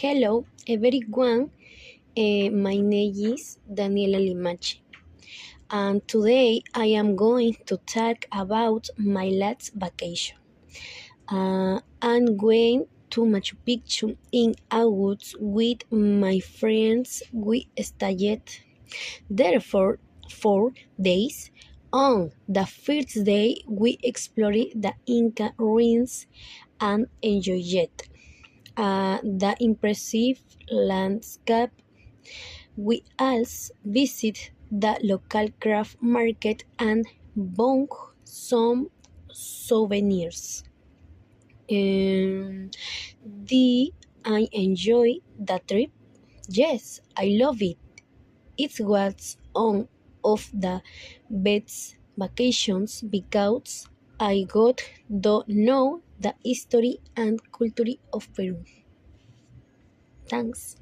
Hello, everyone. My name is Daniela Limache, and today I am going to talk about my last vacation. I'm going to Machu Picchu in August with my friends. We stayed there for 4 days. On the first day, we explored the Inca ruins and enjoyed the impressive landscape. We also visit the local craft market and bought some souvenirs. Um, did I enjoy the trip? Yes, I love it. It was one of the best vacations because I got to know the history and culture of Peru. Thanks.